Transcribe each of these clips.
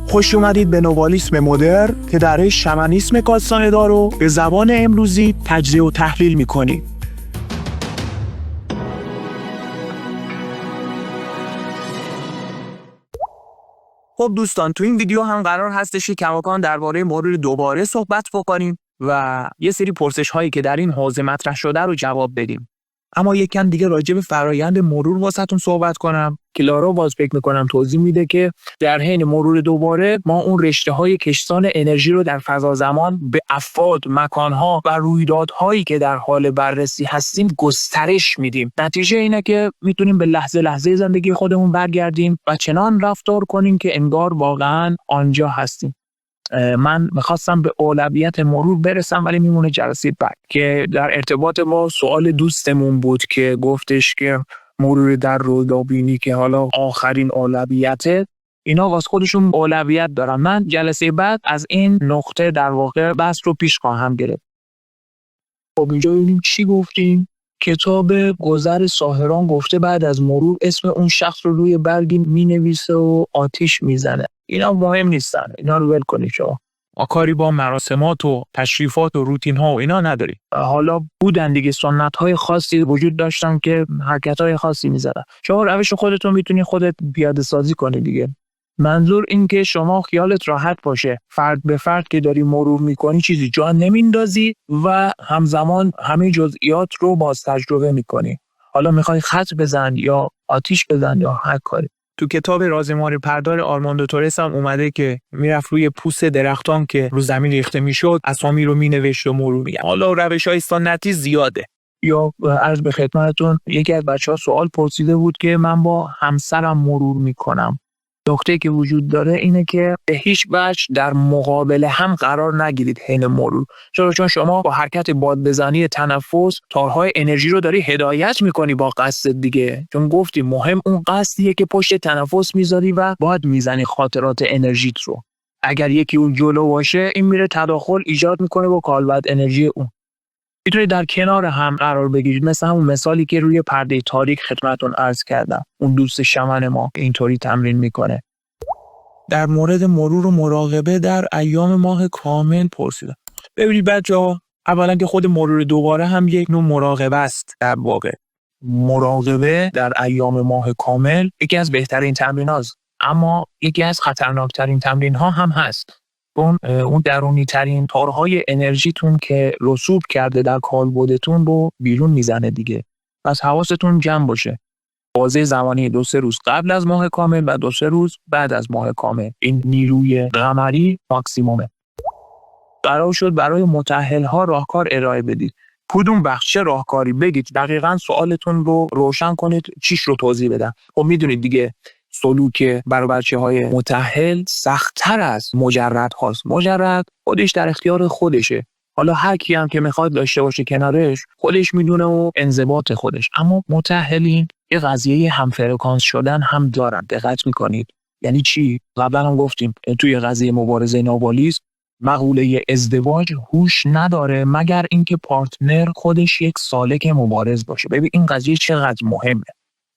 خوش اومدید به نوالیسم مدرن که در شمنیسم کاستانه‌دار رو به زبان امروزی تجزیه و تحلیل می‌کنیم. خب دوستان، تو این ویدیو هم قرار هستش که کماکان درباره مرور دوباره صحبت بکنیم و یه سری پرسش هایی که در این حوزه مطرح شده رو جواب بدیم. اما یک کم دیگه راجع به فرایند مرور واسهتون صحبت کنم که لارا باز فکر میکنم توضیح میده که در حین مرور دوباره ما اون رشته های کشتان انرژی رو در فضا زمان به افراد، مکانها و رویدادهایی که در حال بررسی هستیم گسترش میدیم. نتیجه اینه که میتونیم به لحظه لحظه زندگی خودمون برگردیم و چنان رفتار کنیم که انگار واقعا آنجا هستیم. من میخواستم به اولویت مرور برسم ولی میمونه جلسه بعد، که در ارتباط با سوال دوستمون بود که گفتش که مرور در رودابینی که حالا آخرین اولویته، اینا واسه خودشون اولویت دارن. من جلسه بعد از این نقطه در واقع بحث رو پیش خواهم گرفت. خب اینجا ببینیم چی گفتیم. کتاب گذر ساحران گفته بعد از مرور اسم اون شخص رو روی برگی مینویسه و آتیش میزنه. اینا مهم نیستن، اینا رو ول کنید شما. ما کاری با مراسمات و تشریفات و روتین ها و اینا نداری. حالا بودن دیگه سنت های خاصی وجود داشتن که حرکت های خاصی میزدن. شما روش خودتون میتونی خودت پیاده سازی کنی دیگه. منظور این که شما خیالت راحت باشه، فرد به فرد که داری مرور میکنی چیزی جا نمیندازی و همزمان همه جزئیات رو باز تجربه میکنی. حالا میخوای خط بزن یا آتیش بزن یا هر کاری. تو کتاب رازمار پردار آرماندو تورس هم اومده که میرفت روی پوست درختان که رو زمین ریخته میشد اسامی رو مینوشت و مرور میگن. حالا روش‌های سنتی زیاده. یا عرض به خدمتتون یکی از بچه‌ها سوال پرسیده بود که من با همسرم مرور میکنم. نکته که وجود داره اینه که به هیچ وجه در مقابل هم قرار نگیرید حین مرور. چون شما با حرکت بادبزنی تنفس تارهای انرژی رو داری هدایت میکنی با قصد دیگه. چون گفتی مهم اون قصدیه که پشت تنفس میذاری و باید میزنی خاطرات انرژیت رو. اگر یکی اون جلو باشه این میره تداخل ایجاد میکنه با کالبد انرژی اون. میتونید در کنار هم قرار بگیرید، مثل همون مثالی که روی پرده تاریک خدمتتون عرض کردم. اون دوست شمن ما اینطوری تمرین میکنه. در مورد مرور و مراقبه در ایام ماه کامل پرسیدم. ببینید بچه‌ها، اولا که خود مرور دوباره هم یک نوع مراقبه است. در واقع مراقبه در ایام ماه کامل یکی از بهترین تمریناست، اما یکی از خطرناکترین تمرین ها هم هست. اون درونی ترین تارهای انرژیتون که رسوب کرده در کالبدتون رو بیرون میزنه دیگه. پس حواستون جمع باشه. بازه زمانی 2-3 روز قبل از ماه کامل و 2-3 روز بعد از ماه کامل، این نیروی قمری ماکسیمومه. قرار شد برای متأهل‌ها راهکار ارائه بدید. کدوم بخش راهکاری بگید، دقیقاً سوالتون رو روشن کنید، چیش رو توضیح بدم. خب میدونید دیگه سلوک برای بچه‌های متأهل سخت‌تر از مجرد هاست. مجرد خودش در اختیار خودشه. حالا هر کی هم که میخواد داشته باشه کنارش خودش میدونه و انضباط خودش. اما متأهلین یه قضیه همفرکانس شدن هم دارن. دقت میکنید یعنی چی؟ قبلا هم گفتیم توی قضیه مبارزه ناوالیسم مقوله ازدواج هوش نداره مگر اینکه پارتنر خودش یک سالک مبارز باشه. ببین این قضیه چقدر مهمه.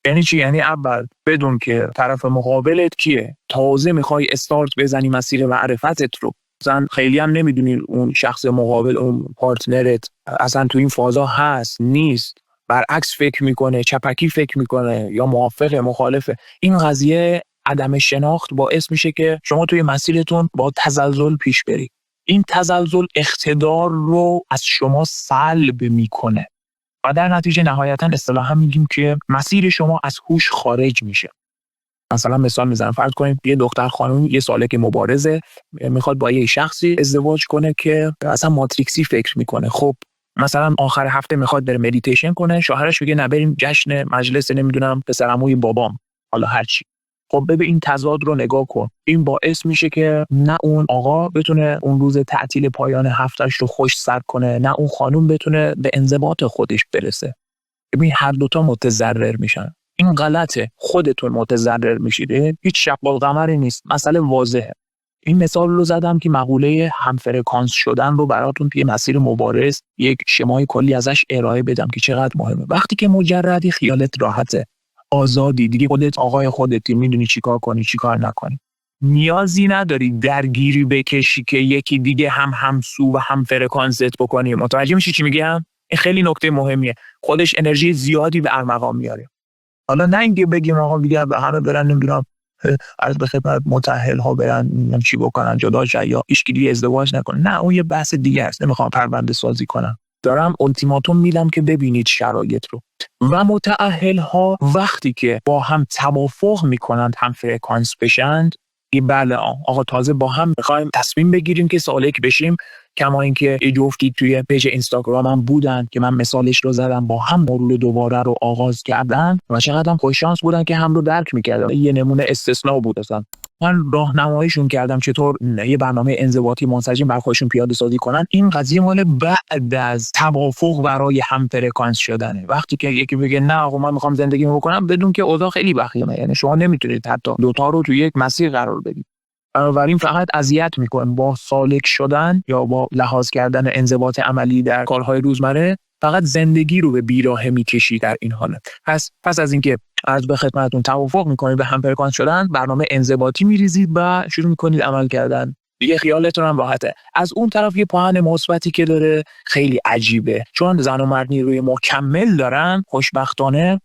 یعنی چی؟ یعنی اول بدون که طرف مقابلت کیه، تازه میخوای استارت بزنی مسیر معرفتت رو، مثلا خیلی هم نمیدونی اون شخص مقابل، اون پارتنرت اصلا تو این فازا هست نیست، برعکس فکر میکنه، چپکی فکر میکنه یا موافقه مخالفه. این قضیه عدم شناخت باعث میشه که شما توی مسیرتون با تزلزل پیش بری. این تزلزل اقتدار رو از شما سلب میکنه و در نتیجه نهایتا اصطلاحا میگیم که مسیر شما از هوش خارج میشه. مثلا مثال میزنم، فرض کنید یه دختر خانم یه سالک مبارزه میخواد با یه شخصی ازدواج کنه که اصلا ماتریکسی فکر میکنه. خب مثلا آخر هفته میخواد بره مدیتیشن کنه، شوهرش میگه نه بریم جشن مجلس نمیدونم پسرعموی بابام، حالا هر چی. خب ببین این تضاد رو نگاه کن. این باعث میشه که نه اون آقا بتونه اون روز تعطیل پایان هفتهش رو خوش سر کنه، نه اون خانم بتونه به انضباط خودش برسه. ببین هر دوتا متضرر میشن. این غلطه، خودتون متضرر میشید. هیچ شق القمری نیست، مسئله واضحه. این مثال رو زدم که مقوله همفرکانس شدن رو براتون توی مسیر مبارز یک شمای کلی ازش ارائه بدم که چقدر مهمه. وقتی که مجردی خیالت راحته، آزادی، دیگه خودت آقای خودتی، میدونی چیکار کنی چیکار نکنی. نیازی نداری درگیری بکشی که یکی دیگه هم همسو و هم فرکانست بکنی. متوجه میشی چی میگم؟ این خیلی نکته مهمیه. خودش انرژی زیادی به ارمغان میاره. حالا نه اینکه بگیم آقا دیگه همه برن نمیدونم عرض به خدمت متأهل ها برن چی بکنن جدا شن یا هیچکی ازدواج نکنه. نه اون یه بحث دیگه است. نمیخوام پرونده سازی کنم. دارم التیماتوم میدم که ببینید شرایط رو. و متأهل ها وقتی که با هم توافق میکنند هم فرکانس بشند، بله آقا تازه با هم میخوایم تصمیم بگیریم که سالک بشیم. کما اینکه یه جفتی توی پیج اینستاگرام هم بودن که من مثالش رو زدم، با هم مرور دوباره رو آغاز کردن و چقدر هم خوش شانس بودن که هم رو درک میکردن. یه نمونه استثناء بود اصلا. من راهنماییشون کردم چطور یه برنامه انضباطی منسجم بر خودشون پیاده سازی کنن. این قضیه مال بعد از توافق برای هم فرکانس شدنه. وقتی که یکی بگه نه آقا من میخوام زندگی بکنم، بدون که اوضاع خیلی وخیمه، یعنی شما نمیتونید حتی دوتا رو توی یک مسیر قرار بدید. بنابراین فقط اذیت میکنه. با سالک شدن یا با لحاظ کردن انضباط عملی در کارهای روزمره فقط زندگی رو به بیراهه میکشی در این حالت. پس از اینکه عرض به خدمتتون توافق میکنید به هم فرکانس شدن، برنامه انضباطی میریزید و شروع میکنید عمل کردن. دیگه خیالتون هم راحته. از اون طرف یه پوان مثبتی که داره خیلی عجیبه، چون زن و مرد نیروی مکمل دارن. خوشبختانه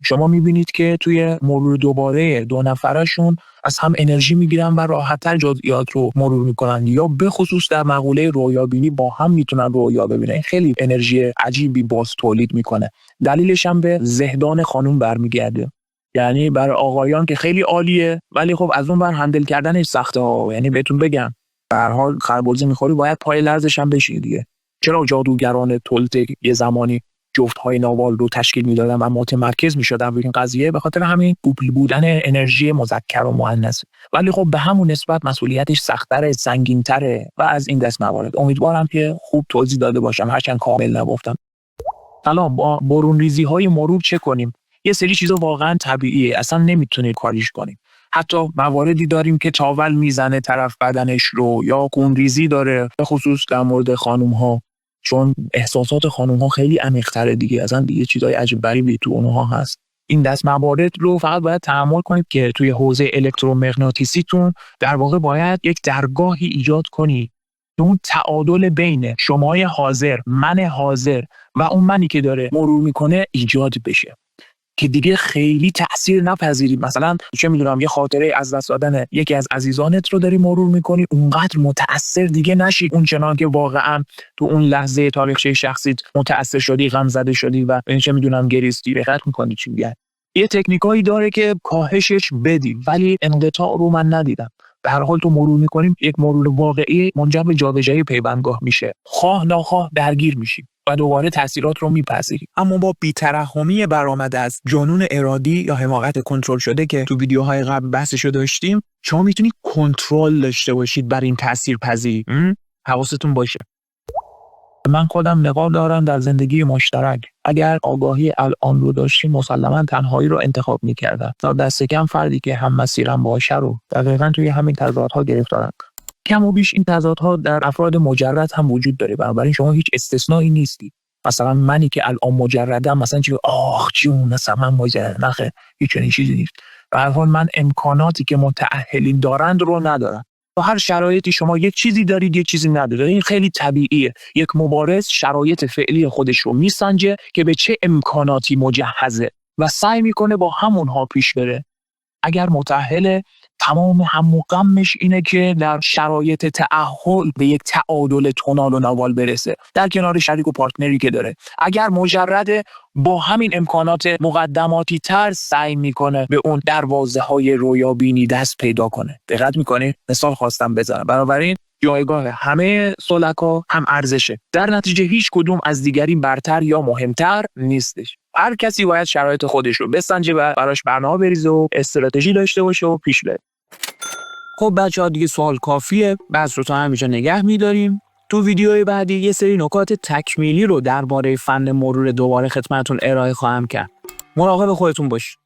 شما میبینید که توی مرور دوباره دو نفرشون از هم انرژی میگیرن و راحت‌تر جزئیات رو مرور میکنن، یا به خصوص در مقوله رویابینی با هم میتونن رویا ببینن. خیلی انرژی عجیبی باز تولید میکنه. دلیلش هم به زهدان خانوم برمیگرده. یعنی برای آقایان که خیلی عالیه، ولی خب از اون بر هندل کردنش سخته ها. یعنی بهتون بگم به هر حال خربزه میخوری باید پای لرزش هم بشی دیگه. چرا جادوگران تولتک یه زمانی جفت‌های ناوال رو تشکیل میدادن و متمرکز میشدن روی این قضیه؟ به خاطر همین دوبل بودن انرژی مذکر و مؤنث. ولی خب به همون نسبت مسئولیتش سخت‌تره، سنگین‌تره و از این دست موارد. امیدوارم که خوب توضیح داده باشم، هرچند کامل نگفتم. حالا با برون ریزی‌های مرور چه کنیم؟ یه سری چیزا واقعا طبیعیه، اصلا نمیتونید کاریش کنیم. حتی مواردی داریم که تاول میزنه طرف بدنش رو، یا خون ریزی داره، به خصوص در مورد خانم‌ها، چون احساسات خانم‌ها خیلی عمیق‌تره دیگه. اصلا دیگه چیزای عجیب غریبی تو اونها هست. این دست موارد رو فقط باید تحمل کنید که توی حوزه الکترومغناطیسیتون در واقع باید یک درگاهی ایجاد کنی که اون تعادل بین شمای حاضر، من حاضر و اون منی که داره مرور میکنه ایجاد بشه، که دیگه خیلی تأثیر نپذیرید. مثلا چه میدونم یه خاطره از دست دادن یکی از عزیزانت رو داری مرور میکنی، اونقدر متأثر دیگه نشی اون چنان که واقعا تو اون لحظه تاریخچه شخصیت متأثر شدی، غم زده شدی و چه میدونم گریستی. دقت میکنی چی میگم؟ یه تکنیکایی داره که کاهشش بدی، ولی انقطاع رو من ندیدم. به هر حال تو مرور میکنیم، یک مرور واقعی منجر به جابجایی پیوندگاه میشه. خواه ناخواه درگیر میشی و دوباره تاثیرات رو میپذیری. اما با بی‌ترحمی برآمده از جنون ارادی یا حماقت کنترل شده که تو ویدیوهای قبل بحثشو داشتیم، شما میتونید کنترل داشته باشید بر این تاثیرپذیری. حواستون باشه. من خودم نقاب دارم در زندگی مشترک. اگر آگاهی الان رو داشتیم مسلما تنهایی رو انتخاب میکردم. تا دست کم فردی که هم مسیرم باشه رو دقیقاً توی همین تضادها گرفتارم. کم و بیش این تضادها در افراد مجرد هم وجود داره، بنابراین شما هیچ استثنایی نیستی. مثلا منی که الان مجردم مثلا چی جون مثلا من مجرد نخه هیچ چیزی نیست. به هر حال من امکاناتی که متأهلین دارند رو ندارم. تو هر شرایطی شما یک چیزی دارید یک چیزی ندارید. این خیلی طبیعیه. یک مبارز شرایط فعلی خودش رو میسنجه که به چه امکاناتی مجهزه و سعی میکنه با همونها پیش بره. اگر متأهل، تمام هم و غمش اینه که در شرایط تأهل به یک تعادل تونال و نوال برسه در کنار شریک و پارتنری که داره. اگر مجرده، با همین امکانات مقدماتی تر سعی میکنه به اون دروازه های رویابینی دست پیدا کنه. دقت میکنی؟ مثال خواستم بزنم. بنابراین جایگاه همه سلکا هم ارزشه. در نتیجه هیچ کدوم از دیگری برتر یا مهمتر نیستش. هر کسی باید شرایط خودش رو بسنجه و براش برنامه بریزه و استراتژی داشته باشه و پیش بره. خب بچه‌ها دیگه سوال کافیه. بحث رو تا همینجا نگه می‌داریم. تو ویدیوی بعدی یه سری نکات تکمیلی رو درباره فن مرور دوباره خدمتتون ارائه خواهم کرد. مراقب خودتون باشید.